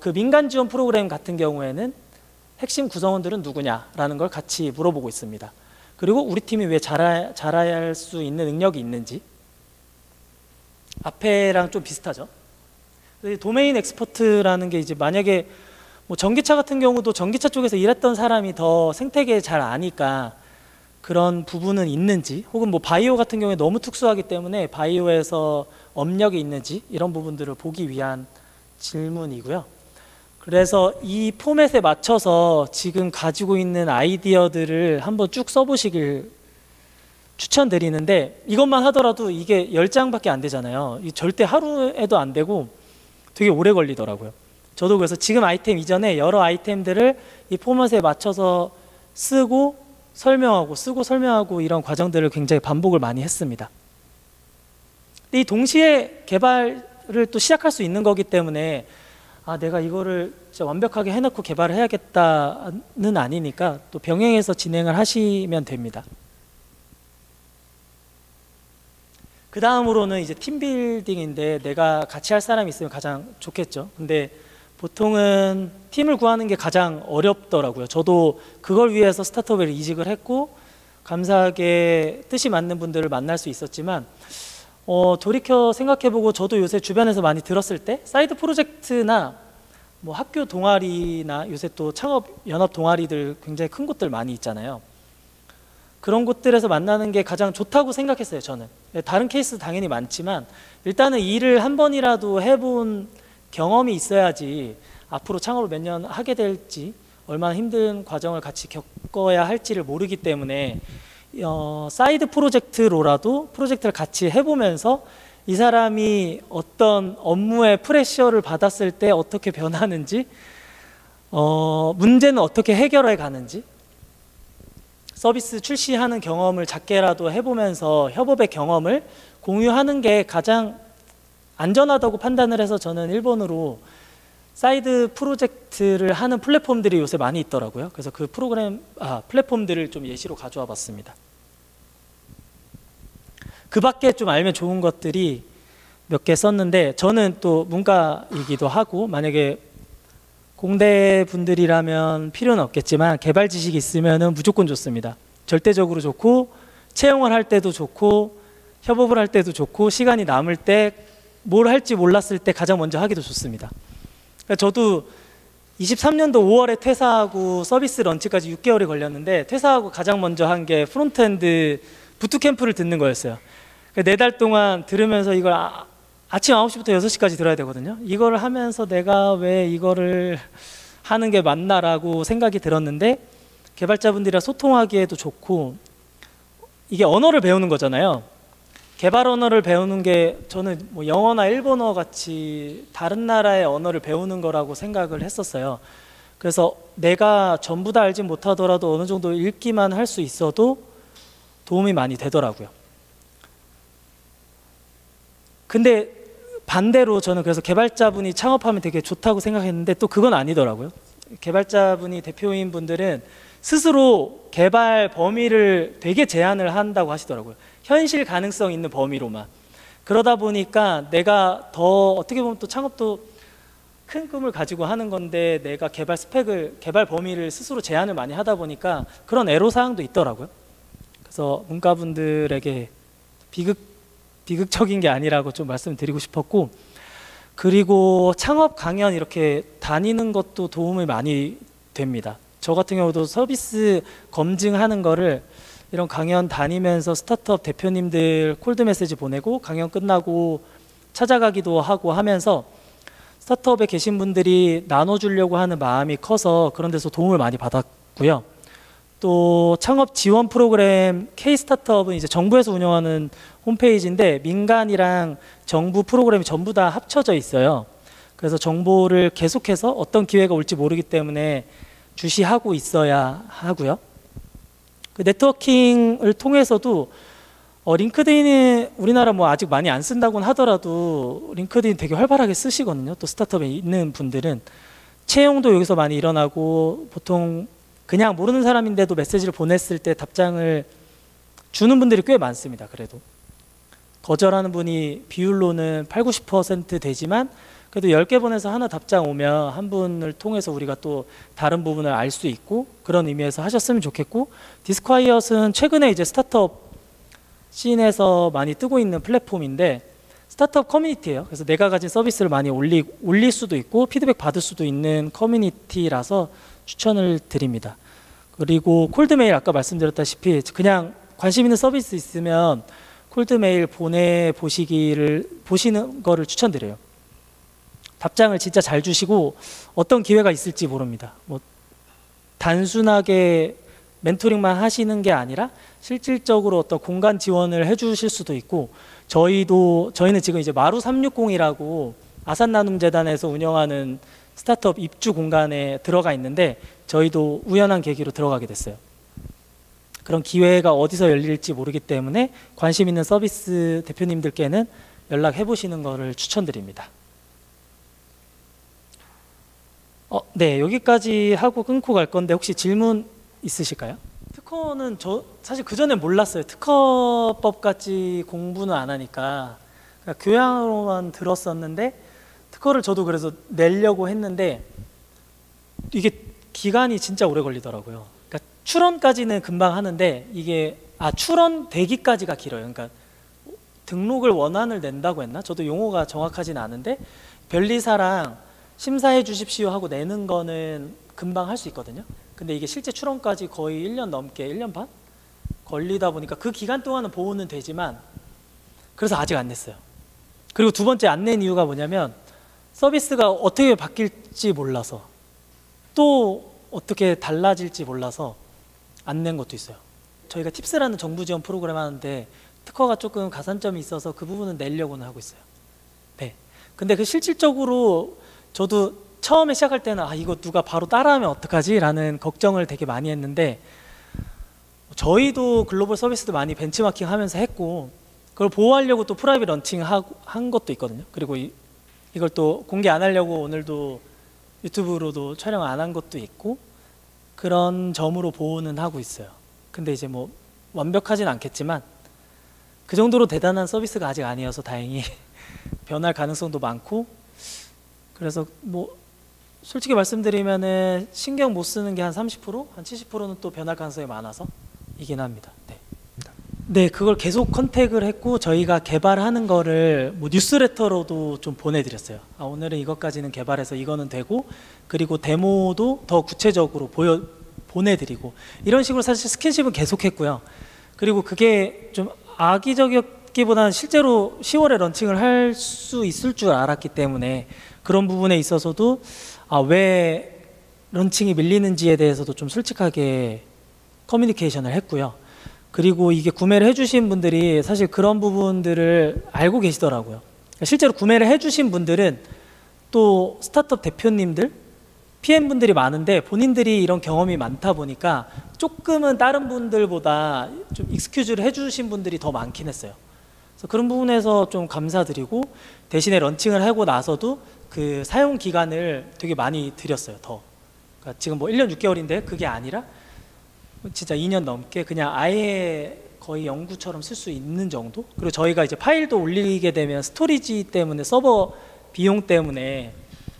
그 민간 지원 프로그램 같은 경우에는 핵심 구성원들은 누구냐라는 걸 같이 물어보고 있습니다. 그리고 우리 팀이 왜 잘해야 할 수 있는 능력이 있는지, 앞에랑 좀 비슷하죠. 도메인 엑스퍼트라는 게 이제 만약에 뭐 전기차 같은 경우도 전기차 쪽에서 일했던 사람이 더 생태계 잘 아니까 그런 부분은 있는지, 혹은 뭐 바이오 같은 경우에 너무 특수하기 때문에 바이오에서 업력이 있는지, 이런 부분들을 보기 위한 질문이고요. 그래서 이 포맷에 맞춰서 지금 가지고 있는 아이디어들을 한번 쭉 써보시길 추천드리는데, 이것만 하더라도 이게 10장밖에 안 되잖아요. 절대 하루에도 안 되고 되게 오래 걸리더라고요. 저도 그래서 지금 아이템 이전에 여러 아이템들을 이 포맷에 맞춰서 쓰고 설명하고 이런 과정들을 굉장히 반복을 많이 했습니다. 근데 이 동시에 개발을 또 시작할 수 있는 거기 때문에 내가 이거를 진짜 완벽하게 해놓고 개발을 해야겠다는 아니니까 또 병행해서 진행을 하시면 됩니다. 그 다음으로는 이제 팀빌딩인데, 내가 같이 할 사람이 있으면 가장 좋겠죠. 근데 보통은 팀을 구하는 게 가장 어렵더라고요. 저도 그걸 위해서 스타트업에 이직을 했고, 감사하게 뜻이 맞는 분들을 만날 수 있었지만, 돌이켜 생각해보고 저도 요새 주변에서 많이 들었을 때 사이드 프로젝트나 뭐 학교 동아리나 요새 또 창업 연합 동아리들 굉장히 큰 곳들 많이 있잖아요. 그런 곳들에서 만나는 게 가장 좋다고 생각했어요, 저는. 다른 케이스 당연히 많지만 일단은 일을 한 번이라도 해본 경험이 있어야지 앞으로 창업을 몇 년 하게 될지, 얼마나 힘든 과정을 같이 겪어야 할지를 모르기 때문에 사이드 프로젝트로라도 프로젝트를 같이 해보면서 이 사람이 어떤 업무의 프레셔를 받았을 때 어떻게 변하는지, 문제는 어떻게 해결해 가는지, 서비스 출시하는 경험을 작게라도 해보면서 협업의 경험을 공유하는 게 가장 안전하다고 판단을 해서 저는 1번으로 사이드 프로젝트를 하는 플랫폼들이 요새 많이 있더라고요. 그래서 그 플랫폼들을 좀 예시로 가져와 봤습니다. 그 밖에 좀 알면 좋은 것들이 몇 개 썼는데, 저는 또 문과이기도 하고, 만약에 공대 분들이라면 필요는 없겠지만 개발 지식이 있으면 무조건 좋습니다. 절대적으로 좋고 채용을 할 때도 좋고 협업을 할 때도 좋고 시간이 남을 때 뭘 할지 몰랐을 때 가장 먼저 하기도 좋습니다. 그러니까 저도 23년도 5월에 퇴사하고 서비스 런치까지 6개월이 걸렸는데 퇴사하고 가장 먼저 한 게 프론트엔드 부트캠프를 듣는 거였어요. 4달 동안 들으면서 이걸 아침 9시부터 6시까지 들어야 되거든요. 이거를 하면서 내가 왜 이거를 하는 게 맞나라고 생각이 들었는데 개발자분들이랑 소통하기에도 좋고 이게 언어를 배우는 거잖아요. 개발 언어를 배우는 게 저는 뭐 영어나 일본어 같이 다른 나라의 언어를 배우는 거라고 생각을 했었어요. 그래서 내가 전부 다 알진 못하더라도 어느 정도 읽기만 할 수 있어도 도움이 많이 되더라고요. 근데 반대로 저는 그래서 개발자분이 창업하면 되게 좋다고 생각했는데 또 그건 아니더라고요. 개발자분이 대표인 분들은 스스로 개발 범위를 되게 제한을 한다고 하시더라고요. 현실 가능성 있는 범위로만. 그러다 보니까 내가 더 어떻게 보면 또 창업도 큰 꿈을 가지고 하는 건데 내가 개발 스펙을, 개발 범위를 스스로 제한을 많이 하다 보니까 그런 애로사항도 있더라고요. 그래서 문과분들에게 비극적인 게 아니라고 좀 말씀드리고 싶었고, 그리고 창업 강연 이렇게 다니는 것도 도움이 많이 됩니다. 저 같은 경우도 서비스 검증하는 거를 이런 강연 다니면서 스타트업 대표님들 콜드 메시지 보내고 강연 끝나고 찾아가기도 하고 하면서 스타트업에 계신 분들이 나눠주려고 하는 마음이 커서 그런 데서 도움을 많이 받았고요. 또 창업 지원 프로그램 K-스타트업은 이제 정부에서 운영하는 홈페이지인데 민간이랑 정부 프로그램이 전부 다 합쳐져 있어요. 그래서 정보를 계속해서 어떤 기회가 올지 모르기 때문에 주시하고 있어야 하고요. 그 네트워킹을 통해서도 링크드인이 우리나라 뭐 아직 많이 안 쓴다고는 하더라도 링크드인 되게 활발하게 쓰시거든요. 또 스타트업에 있는 분들은 채용도 여기서 많이 일어나고 보통 그냥 모르는 사람인데도 메시지를 보냈을 때 답장을 주는 분들이 꽤 많습니다. 그래도 거절하는 분이 비율로는 8, 90% 되지만 그래도 10개 보내서 하나 답장 오면 한 분을 통해서 우리가 또 다른 부분을 알 수 있고 그런 의미에서 하셨으면 좋겠고, 디스콰이엇은 최근에 이제 스타트업 씬에서 많이 뜨고 있는 플랫폼인데 스타트업 커뮤니티예요. 그래서 내가 가진 서비스를 많이 올릴 수도 있고 피드백 받을 수도 있는 커뮤니티라서 추천을 드립니다. 그리고 콜드메일 아까 말씀드렸다시피 그냥 관심 있는 서비스 있으면 콜드메일 보시는 거를 추천드려요. 답장을 진짜 잘 주시고 어떤 기회가 있을지 모릅니다. 뭐 단순하게 멘토링만 하시는 게 아니라 실질적으로 어떤 공간 지원을 해주실 수도 있고, 저희는 지금 이제 마루 360이라고 아산나눔재단에서 운영하는 스타트업 입주 공간에 들어가 있는데 저희도 우연한 계기로 들어가게 됐어요. 그런 기회가 어디서 열릴지 모르기 때문에 관심 있는 서비스 대표님들께는 연락해 보시는 것을 추천드립니다. 네, 여기까지 하고 끊고 갈 건데 혹시 질문 있으실까요? 특허는 저 사실 그전에 몰랐어요. 특허법까지 공부는 안 하니까 그러니까 교양으로만 들었었는데 특허를 저도 그래서 내려고 했는데 이게 기간이 진짜 오래 걸리더라고요. 그러니까 출원까지는 금방 하는데 이게 출원되기까지가 길어요. 그러니까 등록을 원안을 낸다고 했나? 저도 용어가 정확하진 않은데 변리사랑 심사해 주십시오 하고 내는 거는 금방 할 수 있거든요. 근데 이게 실제 출원까지 거의 1년 넘게 1년 반 걸리다 보니까 그 기간 동안은 보호는 되지만 그래서 아직 안 냈어요. 그리고 두 번째 안 낸 이유가 뭐냐면 서비스가 어떻게 바뀔지 몰라서 또 어떻게 달라질지 몰라서 안 낸 것도 있어요. 저희가 팁스라는 정부 지원 프로그램 하는데 특허가 조금 가산점이 있어서 그 부분은 내려고는 하고 있어요. 네. 근데 그 실질적으로 저도 처음에 시작할 때는 이거 누가 바로 따라하면 어떡하지? 라는 걱정을 되게 많이 했는데 저희도 글로벌 서비스도 많이 벤치마킹 하면서 했고 그걸 보호하려고 또 프라이빗 런칭 한 것도 있거든요. 그리고 이걸 또 공개 안 하려고 오늘도 유튜브로도 촬영 안 한 것도 있고 그런 점으로 보호는 하고 있어요. 근데 이제 뭐 완벽하진 않겠지만 그 정도로 대단한 서비스가 아직 아니어서 다행히 변할 가능성도 많고, 그래서 뭐 솔직히 말씀드리면은 신경 못 쓰는 게 한 30%? 한 70%는 또 변할 가능성이 많아서 이긴 합니다. 네. 네, 그걸 계속 컨택을 했고 저희가 개발하는 거를 뭐 뉴스레터로도 좀 보내드렸어요. 오늘은 이것까지는 개발해서 이거는 되고, 그리고 데모도 더 구체적으로 보내드리고, 이런 식으로 사실 스킨십은 계속했고요. 그리고 그게 좀 악의적이었기보다는 실제로 10월에 런칭을 할 수 있을 줄 알았기 때문에 그런 부분에 있어서도 왜 런칭이 밀리는지에 대해서도 좀 솔직하게 커뮤니케이션을 했고요. 그리고 이게 구매를 해주신 분들이 사실 그런 부분들을 알고 계시더라고요. 실제로 구매를 해주신 분들은 또 스타트업 대표님들, PM분들이 많은데 본인들이 이런 경험이 많다 보니까 조금은 다른 분들보다 좀 익스큐즈를 해주신 분들이 더 많긴 했어요. 그래서 그런 부분에서 좀 감사드리고, 대신에 런칭을 하고 나서도 그 사용 기간을 되게 많이 드렸어요. 그러니까 지금 뭐 1년 6개월인데 그게 아니라 진짜 2년 넘게 그냥 아예 거의 연구처럼 쓸 수 있는 정도. 그리고 저희가 이제 파일도 올리게 되면 스토리지 때문에, 서버 비용 때문에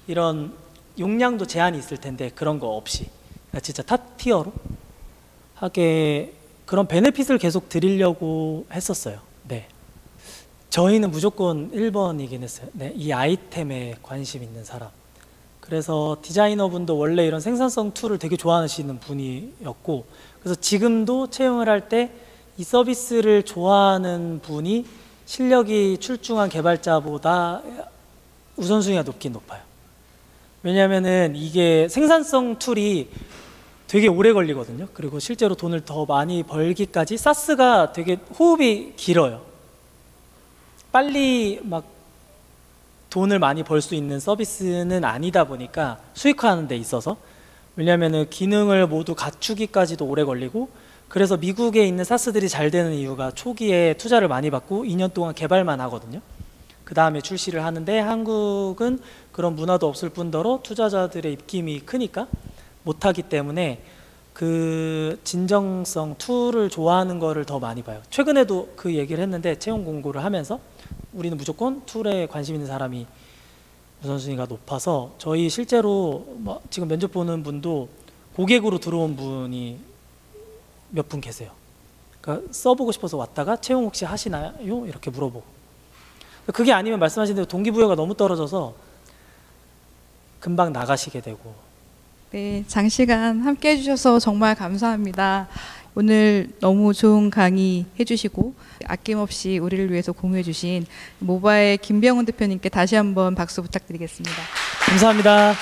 이런 용량도 제한이 있을 텐데 그런 거 없이 진짜 탑 티어로 하게, 그런 베네핏을 계속 드리려고 했었어요. 네, 저희는 무조건 1번이긴 했어요. 네, 이 아이템에 관심 있는 사람. 그래서 디자이너분도 원래 이런 생산성 툴을 되게 좋아하시는 분이었고, 그래서 지금도 채용을 할 때 이 서비스를 좋아하는 분이 실력이 출중한 개발자보다 우선순위가 높긴 높아요. 왜냐하면은 이게 생산성 툴이 되게 오래 걸리거든요. 그리고 실제로 돈을 더 많이 벌기까지 사스가 되게 호흡이 길어요. 빨리 막 돈을 많이 벌 수 있는 서비스는 아니다 보니까, 수익화하는 데 있어서. 왜냐하면 기능을 모두 갖추기까지도 오래 걸리고, 그래서 미국에 있는 사스들이 잘 되는 이유가 초기에 투자를 많이 받고 2년 동안 개발만 하거든요. 그 다음에 출시를 하는데, 한국은 그런 문화도 없을 뿐더러 투자자들의 입김이 크니까 못하기 때문에 그 진정성 툴을 좋아하는 거를 더 많이 봐요. 최근에도 그 얘기를 했는데, 채용 공고를 하면서 우리는 무조건 툴에 관심 있는 사람이 우선순위가 높아서, 저희 실제로 뭐 지금 면접 보는 분도 고객으로 들어온 분이 몇 분 계세요. 그러니까 써보고 싶어서 왔다가 채용 혹시 하시나요? 이렇게 물어보고. 그게 아니면 말씀하신 대로 동기부여가 너무 떨어져서 금방 나가시게 되고. 네, 장시간 함께 해주셔서 정말 감사합니다. 오늘 너무 좋은 강의 해주시고 아낌없이 우리를 위해서 공유해주신 모바일 김병훈 대표님께 다시 한번 박수 부탁드리겠습니다. 감사합니다.